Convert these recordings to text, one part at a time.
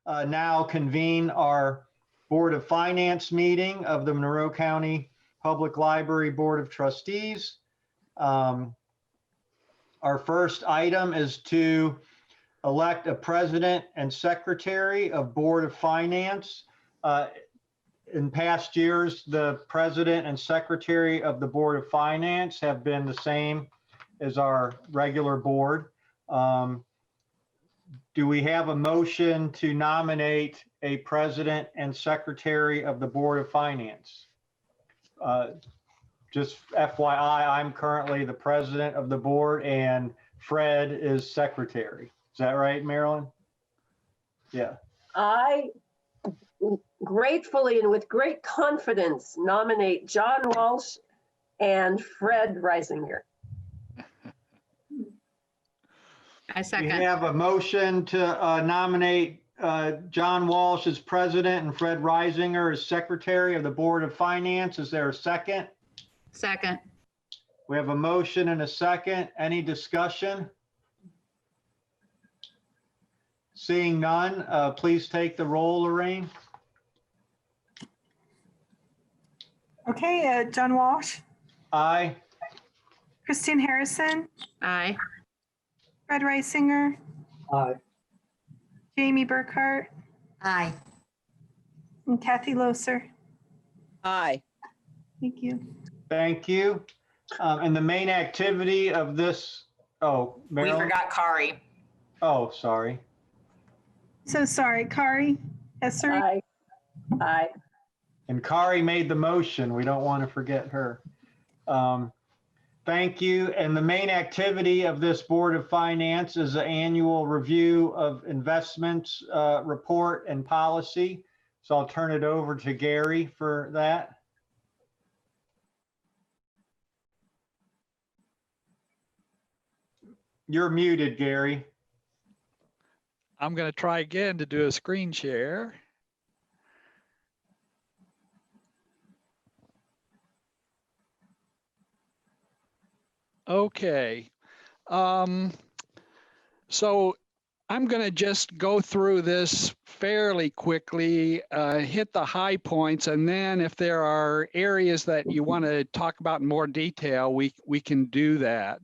now convene our Board of Finance meeting of the Monroe County Public Library Board of Trustees. Our first item is to elect a president and secretary of Board of Finance. In past years, the president and secretary of the Board of Finance have been the same as our regular board. Do we have a motion to nominate a president and secretary of the Board of Finance? Just FYI, I'm currently the president of the board and Fred is secretary. Is that right, Marilyn? Yeah. I gratefully and with great confidence nominate John Walsh and Fred Reisinger. I second. We have a motion to nominate John Walsh as president and Fred Reisinger as secretary of the Board of Finance. Is there a second? Second. We have a motion and a second. Any discussion? Seeing none, please take the roll, Lorraine. Okay, John Walsh, Aye. Christine Harrison, Aye. Fred Reisinger, Aye. Jamie Burkhart, Aye. and Kathy Loser. Aye. Thank you. Thank you. And the main activity of this, oh, We Marilyn? forgot Kari. Oh, sorry. So sorry, Kari Esser. Aye. Aye. And Kari made the motion. We don't want to forget her. Thank you. And the main activity of this Board of Finance is an annual review of investments report and policy. So I'll turn it over to Gary for that. You're muted, Gary. I'm going to try again to do a screen share. Okay. So I'm going to just go through this fairly quickly, hit the high points, and then if there are areas that you want to talk about in more detail, we can do that.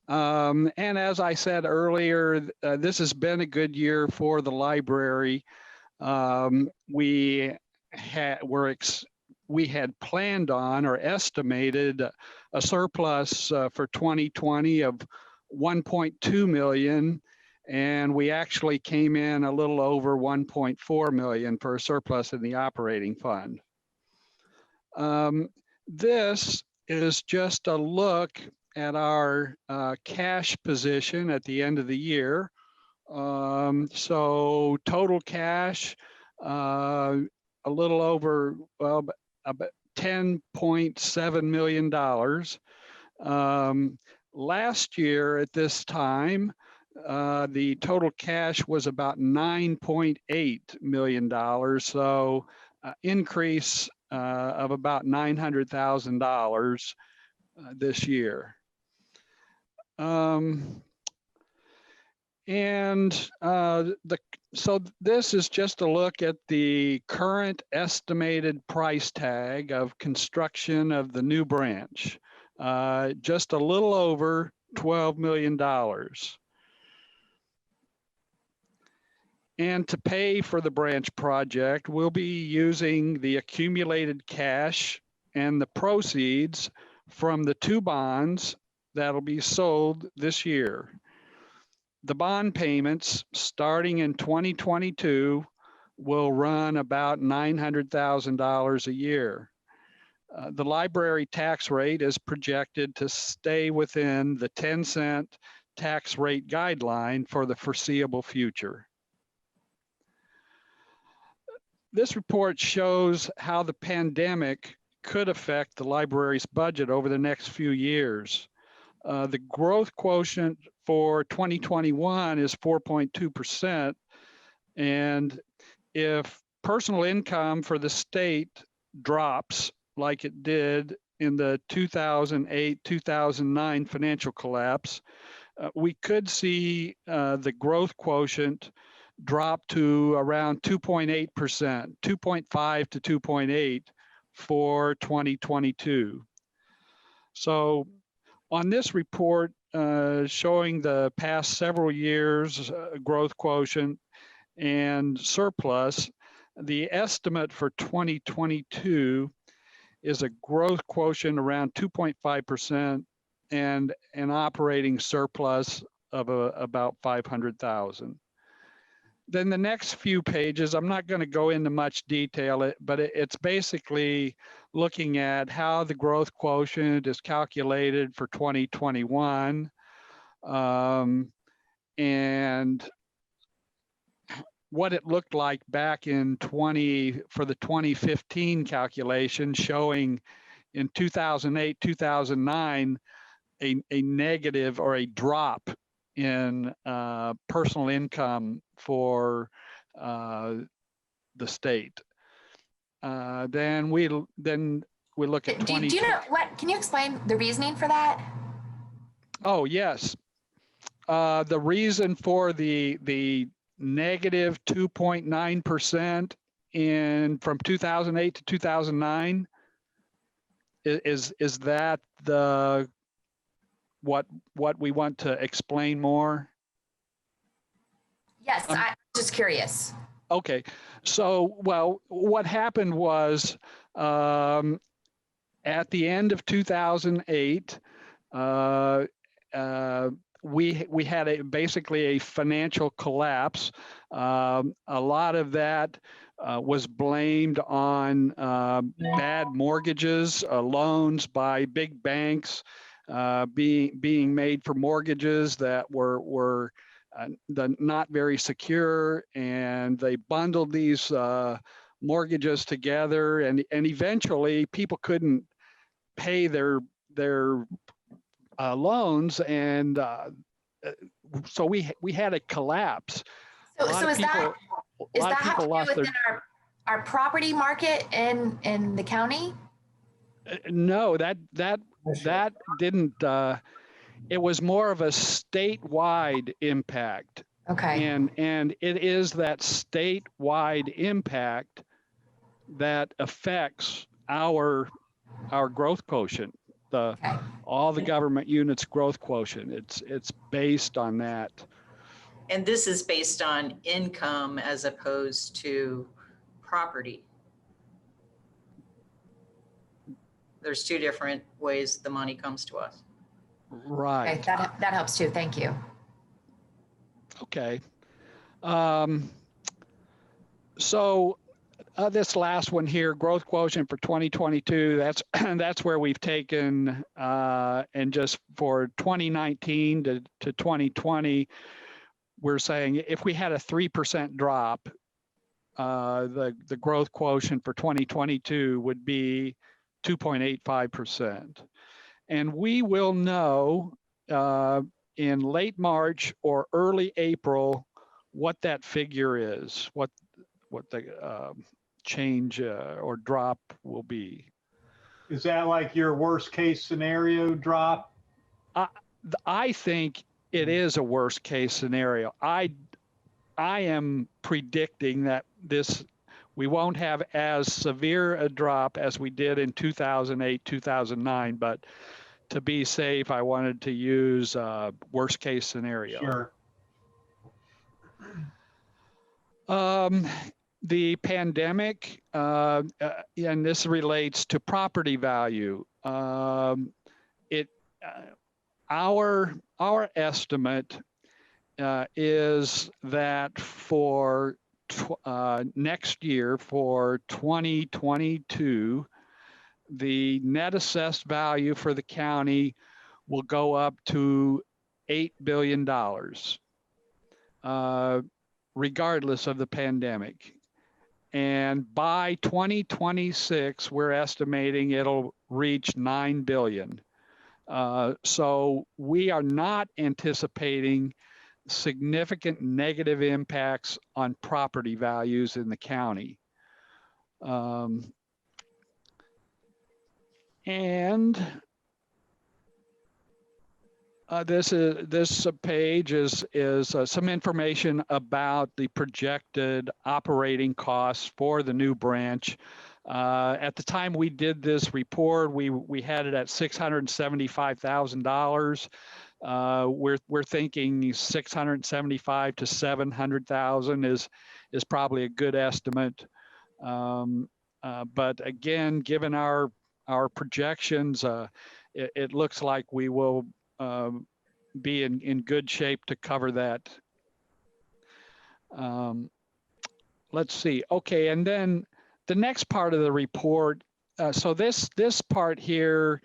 And as I said earlier, this has been a good year for the library. We had planned on or estimated a surplus for 2020 of 1.2 million, and we actually came in a little over 1.4 million for a surplus in the operating fund. This is just a look at our cash position at the end of the year. So total cash, a little over, well, about $10.7 million. Last year at this time, the total cash was about $9.8 million. So increase of about $900,000 this year. So this is just a look at the current estimated price tag of construction of the new branch, just a little over $12 million. And to pay for the branch project, we'll be using the accumulated cash and the proceeds from the 2 bonds that'll be sold this year. The bond payments starting in 2022 will run about $900,000 a year. The library tax rate is projected to stay within the 10-cent tax rate guideline for the foreseeable future. This report shows how the pandemic could affect the library's budget over the next few years. The growth quotient for 2021 is 4.2%. And if personal income for the state drops like it did in the 2008-2009 financial collapse, we could see the growth quotient drop to around 2.8%, 2.5 to 2.8 for 2022. So on this report showing the past several years growth quotient and surplus, the estimate for 2022 is a growth quotient around 2.5% and an operating surplus of about 500,000. Then the next few pages, I'm not going to go into much detail, but it's basically looking at how the growth quotient is calculated for 2021 and what it looked like back in for the 2015 calculation, showing in 2008, 2009, a negative or a drop in personal income for the state. Then we look at Do you know what? Can you explain the reasoning for that? Oh yes, the reason for the negative 2.9% from 2008 to 2009 is that the what we want to explain more? Yes, I'm just curious. Okay, so well, what happened was at the end of 2008, we had basically a financial collapse. A lot of that was blamed on bad mortgages, loans by big banks being made for mortgages that were not very secure, and they bundled these mortgages together, and eventually people couldn't pay their loans, and so we had a collapse. So is that have to do within our property market in the county? No, that didn't. It was more of a statewide impact. Okay. And it is that statewide impact that affects our growth quotient. All the government units growth quotient. It's based on that. And this is based on income as opposed to property. There's two different ways the money comes to us. Right. Okay, that helps too. Thank you. Okay. So this last one here, growth quotient for 2022, that's where we've taken and just for 2019 to 2020, we're saying if we had a 3% drop, the growth quotient for 2022 would be 2.85%. And we will know in late March or early April what that figure is, what the change or drop will be. Is that like your worst case scenario drop? I think it is a worst case scenario. I am predicting that we won't have as severe a drop as we did in 2008, 2009, but to be safe, I wanted to use worst case scenario. Sure. The pandemic, and this relates to property value. Our estimate is that for next year, for 2022, the net assessed value for the county will go up to $8 billion, regardless of the pandemic. And by 2026, we're estimating it'll reach $9 billion. So we are not anticipating significant negative impacts on property values in the county. This page is some information about the projected operating costs for the new branch. At the time we did this report, we had it at $675,000. We're thinking 675 to 700,000 is probably a good estimate. But again, given our projections, it looks like we will be in good shape to cover that. Let's see. Okay, and then the next part of the report. So this part here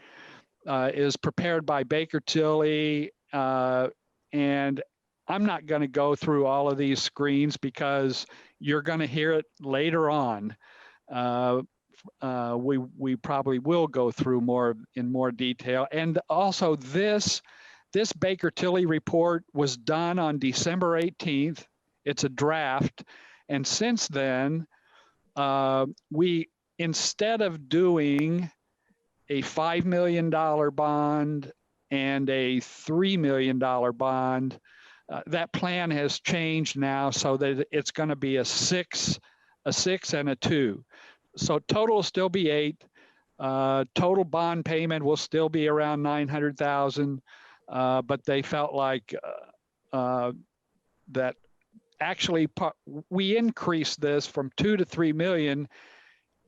is prepared by Baker Tilly, and I'm not going to go through all of these screens because you're going to hear it later on. We probably will go through in more detail. And also this Baker Tilly report was done on December 18th. It's a draft. And since then, we, instead of doing a $5 million bond and a $3 million bond, that plan has changed now so that it's going to be a six and a 2. So total will still be 8. Total bond payment will still be around $900,000, but they felt like that actually we increased this from 2 to 3 million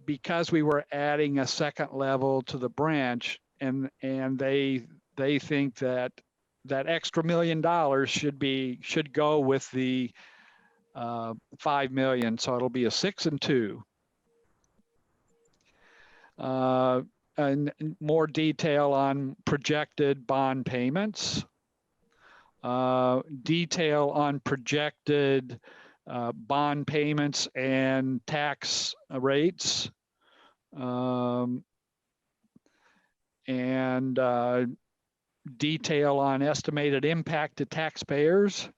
because we were adding a second level to the branch, and they think that extra $1 million should go with the 5 million, so it'll be a 6 and 2. And more detail on projected bond payments, detail on projected bond payments and tax rates, and detail on estimated impact to taxpayers.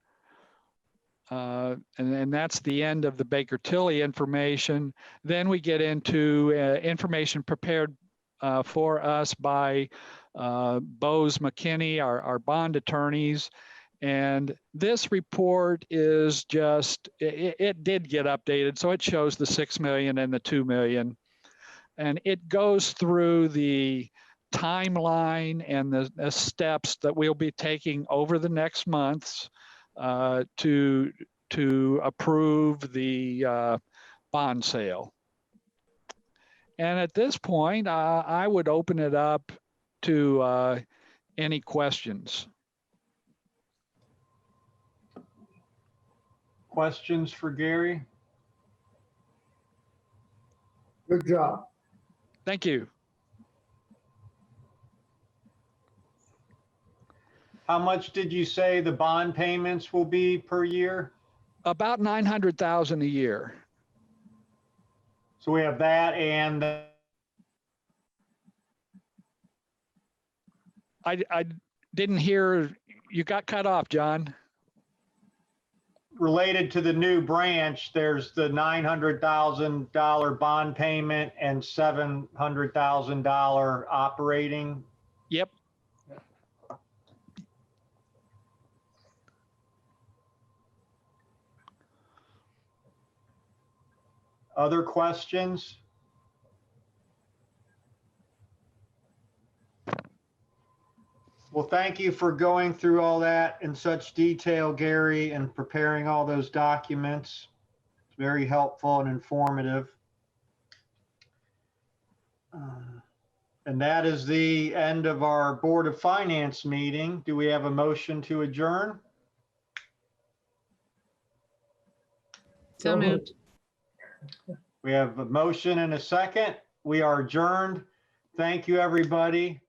And that's the end of the Baker Tilly information. Then we get into information prepared for us by Bose McKinney, our bond attorneys. And this report is just, it did get updated. So it shows the 6 million and the 2 million. And it goes through the timeline and the steps that we'll be taking over the next months to approve the bond sale. And at this point, I would open it up to any questions. Questions for Gary? Good job. Thank you. How much did you say the bond payments will be per year? About 900,000 a year. So we have that and I didn't hear, you got cut off, John. related to the new branch, there's the $900,000 bond payment and $700,000 operating. Yep. Other questions? Well, thank you for going through all that in such detail, Gary, and preparing all those documents. It's very helpful and informative. And that is the end of our Board of Finance meeting. Do we have a motion to adjourn? So moved. We have a motion and a second. We are adjourned. Thank you, everybody.